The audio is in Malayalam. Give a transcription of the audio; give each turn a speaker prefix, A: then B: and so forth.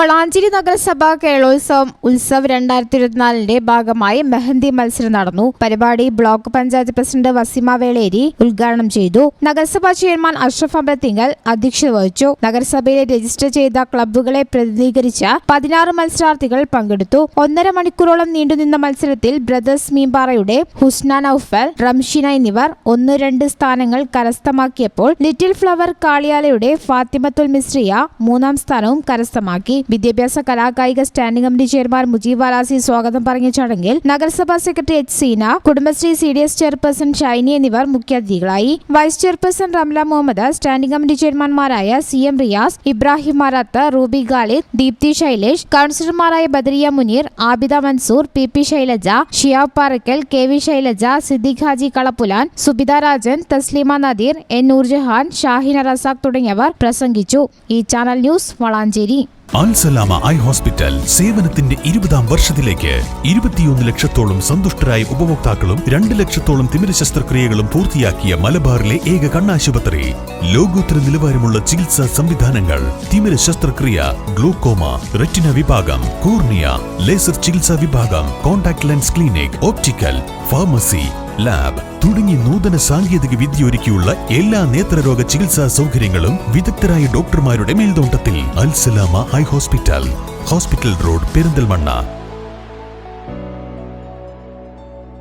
A: വളാഞ്ചേരി നഗരസഭ കേരളോത്സവം ഉത്സവ് 2024 ഭാഗമായി മെഹന്തി മത്സരം നടന്നു. പരിപാടി ബ്ലോക്ക് പഞ്ചായത്ത് പ്രസിഡന്റ് വസീമ വേളേരി ഉദ്ഘാടനം ചെയ്തു. നഗരസഭാ ചെയർമാൻ അഷ്റഫ് അമ്പലത്തിങ്കൽ അധ്യക്ഷത വഹിച്ചു. നഗരസഭയിലെ രജിസ്റ്റർ ചെയ്ത ക്ലബ്ബുകളെ പ്രതിനിധീകരിച്ച 16 മത്സരാർത്ഥികൾ പങ്കെടുത്തു. 1.5 മണിക്കൂറോളം നീണ്ടുനിന്ന മത്സരത്തിൽ ബ്രദേഴ്സ് മീമ്പാറയുടെ ഹുസ്ന നൌഫൽ, റംഷീന എന്നിവർ 1-2 സ്ഥാനങ്ങൾ കരസ്ഥമാക്കിയപ്പോൾ ലിറ്റിൽ ഫ്ലവർ കാളിയാലയുടെ ഫാത്തിമത്തുൽ മിസ്രിയ 3-ാം സ്ഥാനവും കരസ്ഥമാക്കി. വിദ്യാഭ്യാസ കലാകായിക standing committee chairman Mujeeb Valasi സ്വാഗതം പറഞ്ഞ ചടങ്ങിൽ നഗരസഭാ secretary H Seena, Kudumbashree CDS chairperson Shiny എന്നിവർ മുഖ്യാതിഥികളായി. Vice chairperson Ramla Muhammad, standing committee ചെയർമാൻമാരായ CM റിയാസ്, ഇബ്രാഹിം മാരാത്ത്, റൂബി ഖാലിദ്, ദീപ്തി ശൈലേഷ്, കൌൺസിലർമാരായ Badariya Muneer, Abida Mansoor, PP Shailaja, Shiyab Parakkal, KV Shailaja, Siddique Haji Kalappulan, Subitha Rajan, Taslima Nadir, N Nurjahan, Shahina Razak തുടങ്ങിയവർ പ്രസംഗിച്ചു. ഈ channel news Valanchery.
B: Al Salama eye hospital സേവനത്തിന്റെ 20ാം വർഷത്തിലേക്ക് 21 ലക്ഷത്തോളം സന്തുഷ്ടരായ ഉപഭോക്താക്കളും 2 ലക്ഷത്തോളം തിമിര ശസ്ത്രക്രിയകളും പൂർത്തിയാക്കിയ മലബാറിലെ ഏക കണ്ണാശുപത്രി. ലോകോത്തര നിലവാരമുള്ള ചികിത്സാ സംവിധാനങ്ങൾ, തിമിര ശസ്ത്രക്രിയ, ഗ്ലൂക്കോമ, റെറ്റിന വിഭാഗം, കോർണിയ, ലേസർ ചികിത്സാ വിഭാഗം, contact lens clinic, optical, pharmacy, lab തുടങ്ങി നൂതന സാങ്കേതിക വിദ്യ ഒരുക്കിയുള്ള എല്ലാ നേത്രരോഗ ചികിത്സാ സൗകര്യങ്ങളും വിദഗ്ധരായ ഡോക്ടർമാരുടെ മേൽനോട്ടത്തിൽ. Al Salama eye hospital, hospital road, Perinthalmanna.